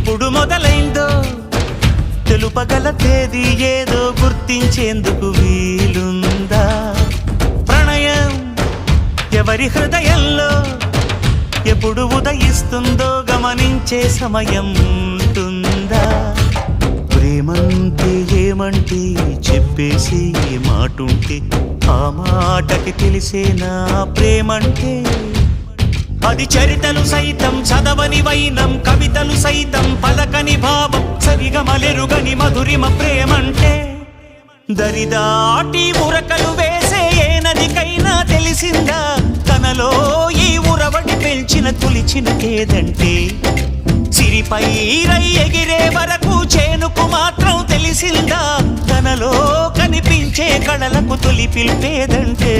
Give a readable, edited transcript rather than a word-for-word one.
ఎప్పుడు మొదలైందో తెలుపగల తేదీ ఏదో గుర్తించేందుకు వీలుందా? ప్రణయం ఎవరి హృదయంలో ఎప్పుడు ఉదయిస్తుందో గమనించే సమయం ఉంటుందా? ప్రేమంటే ఏమంటే చెప్పేసి ఏ మాటుంటే ఆ మాటకి తెలిసేనా ప్రేమంటే? అది చరితలు సైతం చదవని వైనం, కవితలు సైతం పలకని భావం, సరిగమలెరుగని మధురిమ ప్రేమంటే. దరిదాటి ఉరకలు వేసే ఏ నదికైనా తెలిసిందా తనలో ఈ ఉరవడి పెంచిన తులిచిన కేదంటే? సిరిపై రై ఎగిరే వరకు చేనుకు మాత్రం తెలిసిందా తనలో కనిపించే కళలకు తొలి పిలిపేదంటే?